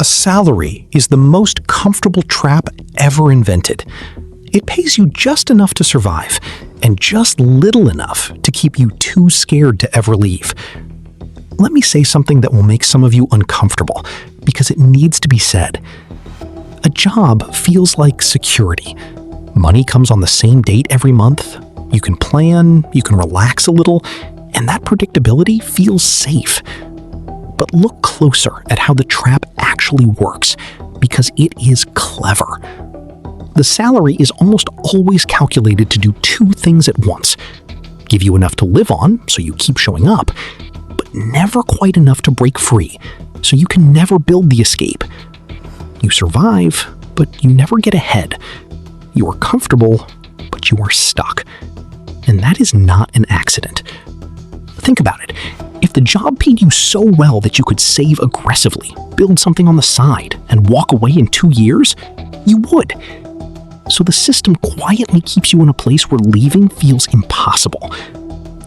A salary is the most comfortable trap ever invented. It pays you just enough to survive, and just little enough to keep you too scared to ever leave. Let me say something that will make some of you uncomfortable, because it needs to be said. A job feels like security. Money comes on the same date every month. You can plan, you can relax a little, and that predictability feels safe. But look closer at how the trap actually works, because it is clever. The salary is almost always calculated to do two things at once: give you enough to live on, so you keep showing up, but never quite enough to break free, so you can never build the escape. You survive, but you never get ahead. You are comfortable, but you are stuck. And that is not an accident. Think about it. If the job paid you so well that you could save aggressively, build something on the side, and walk away in 2 years, you would. So the system quietly keeps you in a place where leaving feels impossible.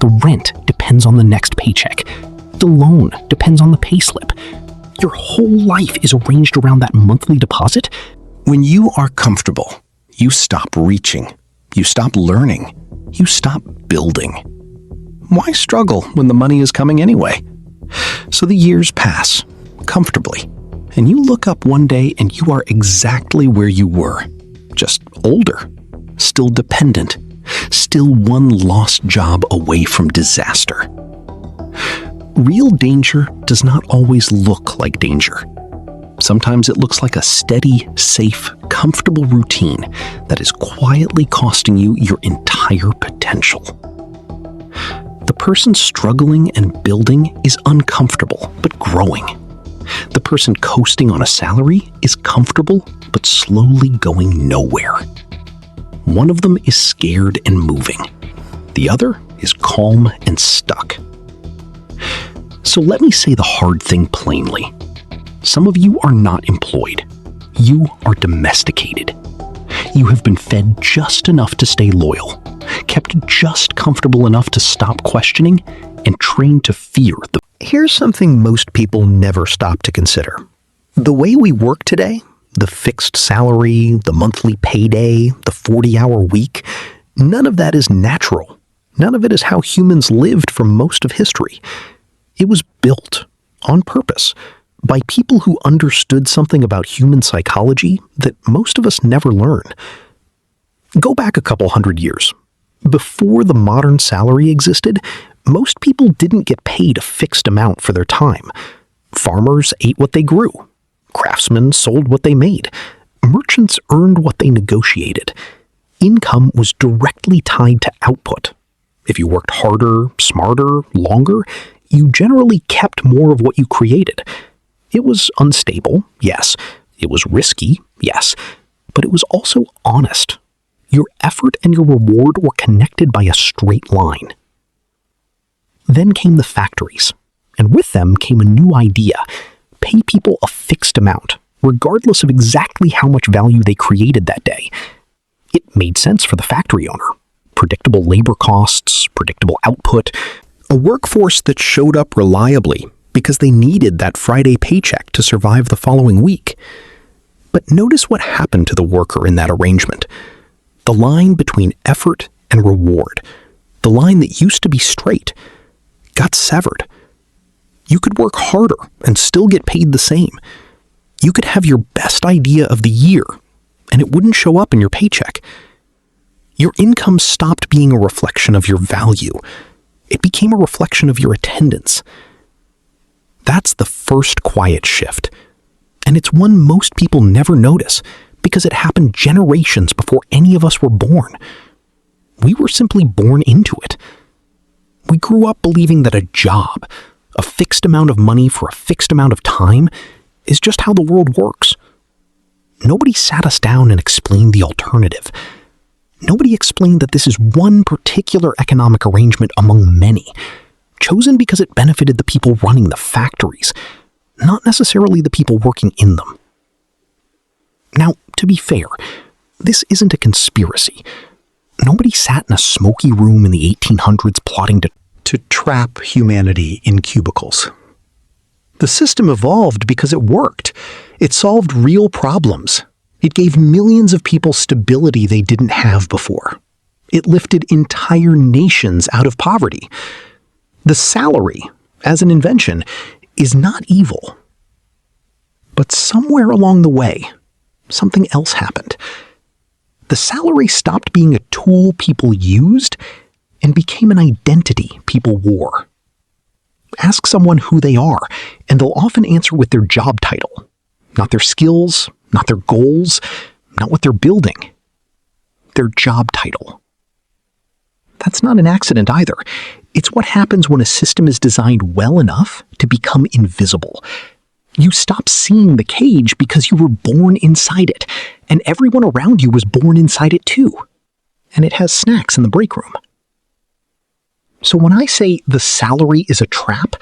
The rent depends on the next paycheck. The loan depends on the payslip. Your whole life is arranged around that monthly deposit. When you are comfortable, you stop reaching, you stop learning, you stop building. Why struggle when the money is coming anyway? So the years pass, comfortably, and you look up one day and you are exactly where you were, just older, still dependent, still one lost job away from disaster. Real danger does not always look like danger. Sometimes it looks like a steady, safe, comfortable routine that is quietly costing you your entire potential. The person struggling and building is uncomfortable but growing. The person coasting on a salary is comfortable but slowly going nowhere. One of them is scared and moving. The other is calm and stuck. So let me say the hard thing plainly. Some of you are not employed. You are domesticated. You have been fed just enough to stay loyal, kept just comfortable enough to stop questioning, and trained to fear the... Here's something most people never stop to consider. The way we work today, the fixed salary, the monthly payday, the 40-hour week, none of that is natural. None of it is how humans lived for most of history. It was built on purpose by people who understood something about human psychology that most of us never learn. Go back a couple hundred years. Before the modern salary existed, most people didn't get paid a fixed amount for their time. Farmers ate what they grew. Craftsmen sold what they made. Merchants earned what they negotiated. Income was directly tied to output. If you worked harder, smarter, longer, you generally kept more of what you created. It was unstable, yes. It was risky, yes. But it was also honest. Your effort and your reward were connected by a straight line. Then came the factories, and with them came a new idea: pay people a fixed amount, regardless of exactly how much value they created that day. It made sense for the factory owner. Predictable labor costs, predictable output, a workforce that showed up reliably because they needed that Friday paycheck to survive the following week. But notice what happened to the worker in that arrangement. The line between effort and reward, the line that used to be straight, got severed. You could work harder and still get paid the same. You could have your best idea of the year, and it wouldn't show up in your paycheck. Your income stopped being a reflection of your value. It became a reflection of your attendance. That's the first quiet shift. And it's one most people never notice because it happened generations before any of us were born. We were simply born into it. We grew up believing that a job, a fixed amount of money for a fixed amount of time, is just how the world works. Nobody sat us down and explained the alternative. Nobody explained that this is one particular economic arrangement among many, chosen because it benefited the people running the factories, not necessarily the people working in them. Now, to be fair, this isn't a conspiracy. Nobody sat in a smoky room in the 1800s plotting to trap humanity in cubicles. The system evolved because it worked. It solved real problems. It gave millions of people stability they didn't have before. It lifted entire nations out of poverty. The salary, as an invention, is not evil. But somewhere along the way, something else happened. The salary stopped being a tool people used and became an identity people wore. Ask someone who they are, and they'll often answer with their job title. Not their skills, not their goals, not what they're building. Their job title. That's not an accident either. It's what happens when a system is designed well enough to become invisible. You stop seeing the cage because you were born inside it, and everyone around you was born inside it too. And it has snacks in the break room. So when I say the salary is a trap,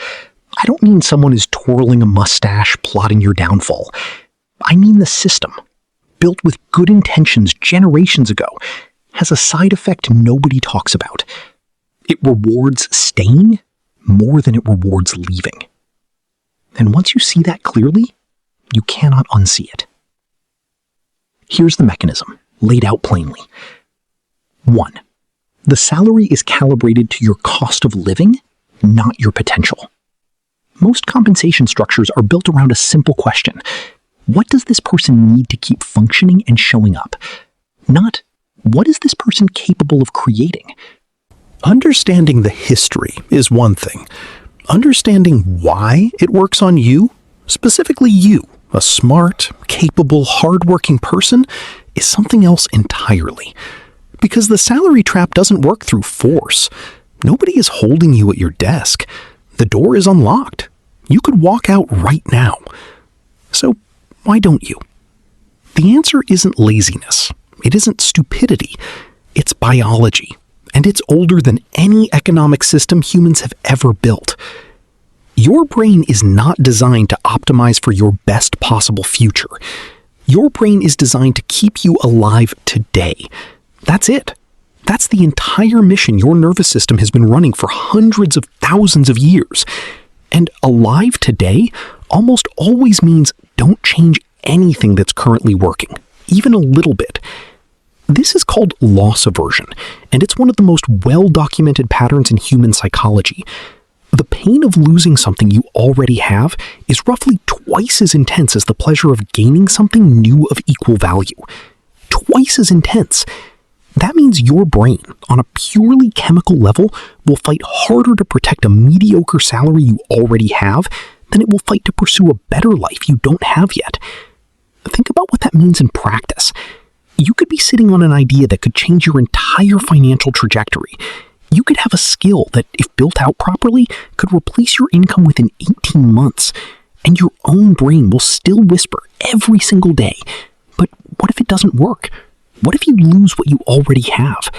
I don't mean someone is twirling a mustache plotting your downfall. I mean the system, built with good intentions generations ago, has a side effect nobody talks about. It rewards staying more than it rewards leaving. And once you see that clearly, you cannot unsee it. Here's the mechanism, laid out plainly. 1. The salary is calibrated to your cost of living, not your potential. Most compensation structures are built around a simple question. What does this person need to keep functioning and showing up? Not, what is this person capable of creating? Understanding the history is one thing. Understanding why it works on you, specifically you, a smart, capable, hardworking person, is something else entirely. Because the salary trap doesn't work through force. Nobody is holding you at your desk. The door is unlocked. You could walk out right now. So why don't you? The answer isn't laziness. It isn't stupidity. It's biology. And it's older than any economic system humans have ever built. Your brain is not designed to optimize for your best possible future. Your brain is designed to keep you alive today. That's it. That's the entire mission your nervous system has been running for hundreds of thousands of years. And alive today almost always means don't change anything that's currently working, even a little bit. This is called loss aversion, and it's one of the most well-documented patterns in human psychology. The pain of losing something you already have is roughly twice as intense as the pleasure of gaining something new of equal value. Twice as intense. That means your brain, on a purely chemical level, will fight harder to protect a mediocre salary you already have than it will fight to pursue a better life you don't have yet. Think about what that means in practice. You could be sitting on an idea that could change your entire financial trajectory. You could have a skill that, if built out properly, could replace your income within 18 months. And your own brain will still whisper every single day, but what if it doesn't work? What if you lose what you already have?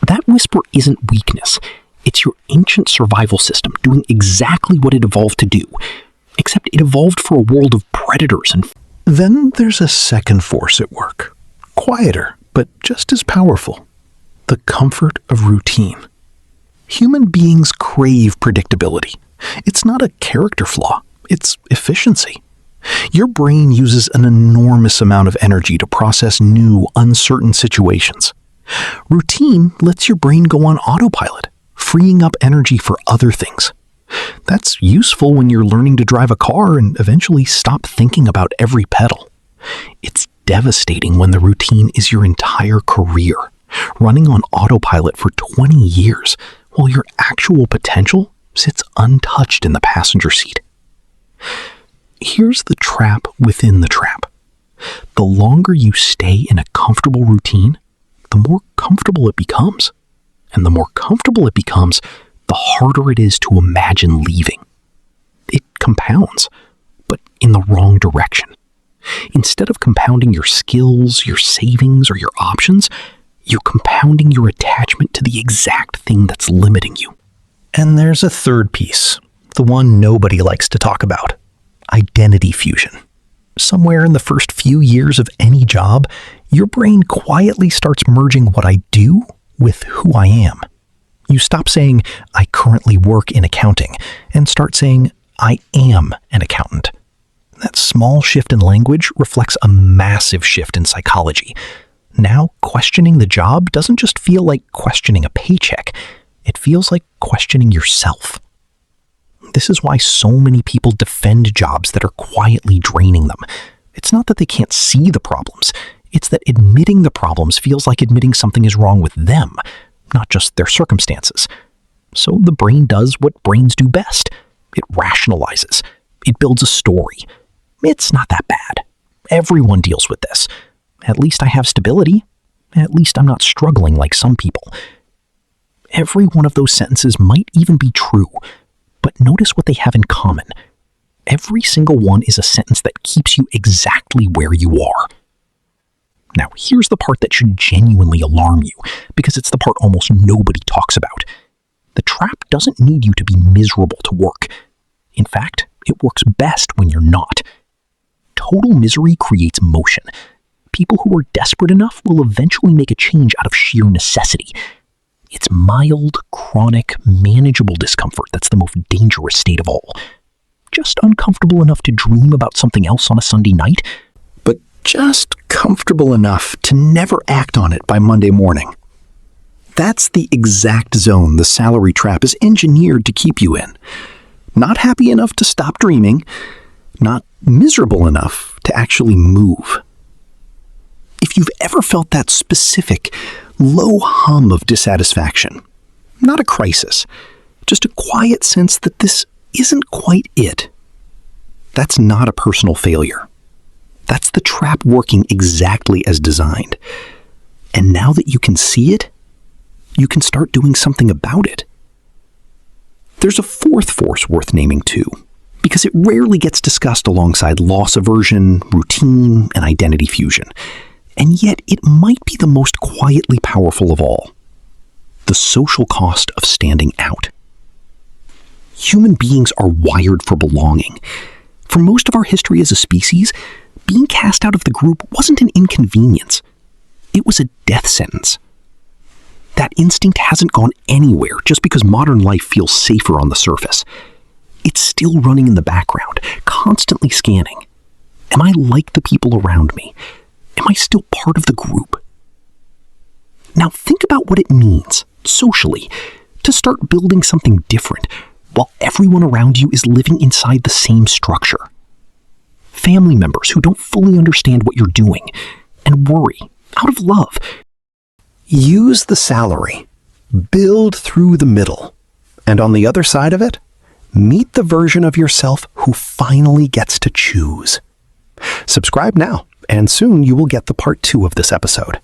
That whisper isn't weakness. It's your ancient survival system doing exactly what it evolved to do. Except it evolved for a world of predators and... Then there's a second force at work. Quieter, but just as powerful. The comfort of routine. Human beings crave predictability. It's not a character flaw. It's efficiency. Your brain uses an enormous amount of energy to process new, uncertain situations. Routine lets your brain go on autopilot, freeing up energy for other things. That's useful when you're learning to drive a car and eventually stop thinking about every pedal. It's devastating when the routine is your entire career, running on autopilot for 20 years while your actual potential sits untouched in the passenger seat. Here's the trap within the trap. The longer you stay in a comfortable routine, the more comfortable it becomes. And the more comfortable it becomes, the harder it is to imagine leaving. It compounds, but in the wrong direction. Instead of compounding your skills, your savings, or your options, you're compounding your attachment to the exact thing that's limiting you. And there's a third piece, the one nobody likes to talk about. Identity fusion. Somewhere in the first few years of any job, your brain quietly starts merging what I do with who I am. You stop saying, I currently work in accounting, and start saying, I am an accountant. That small shift in language reflects a massive shift in psychology. Now, questioning the job doesn't just feel like questioning a paycheck. It feels like questioning yourself. This is why so many people defend jobs that are quietly draining them. It's not that they can't see the problems. It's that admitting the problems feels like admitting something is wrong with them, not just their circumstances. So the brain does what brains do best. It rationalizes. It builds a story. It's not that bad. Everyone deals with this. At least I have stability. At least I'm not struggling like some people. Every one of those sentences might even be true, but notice what they have in common. Every single one is a sentence that keeps you exactly where you are. Now, here's the part that should genuinely alarm you, because it's the part almost nobody talks about. The trap doesn't need you to be miserable to work. In fact, it works best when you're not. Total misery creates motion. People who are desperate enough will eventually make a change out of sheer necessity. It's mild, chronic, manageable discomfort that's the most dangerous state of all. Just uncomfortable enough to dream about something else on a Sunday night, but just comfortable enough to never act on it by Monday morning. That's the exact zone the salary trap is engineered to keep you in. Not happy enough to stop dreaming, not miserable enough to actually move. If you've ever felt that specific, low hum of dissatisfaction, not a crisis, just a quiet sense that this isn't quite it, that's not a personal failure. That's the trap working exactly as designed. And now that you can see it, you can start doing something about it. There's a fourth force worth naming too, because it rarely gets discussed alongside loss aversion, routine, and identity fusion. And yet it might be the most quietly powerful of all: the social cost of standing out. Human beings are wired for belonging. For most of our history as a species, being cast out of the group wasn't an inconvenience. It was a death sentence. That instinct hasn't gone anywhere just because modern life feels safer on the surface. It's still running in the background, constantly scanning. Am I like the people around me? Am I still part of the group? Now think about what it means, socially, to start building something different while everyone around you is living inside the same structure. Family members who don't fully understand what you're doing and worry, out of love. Use the salary. Build through the middle. And on the other side of it, meet the version of yourself who finally gets to choose. Subscribe now, and soon you will get the part 2 of this episode.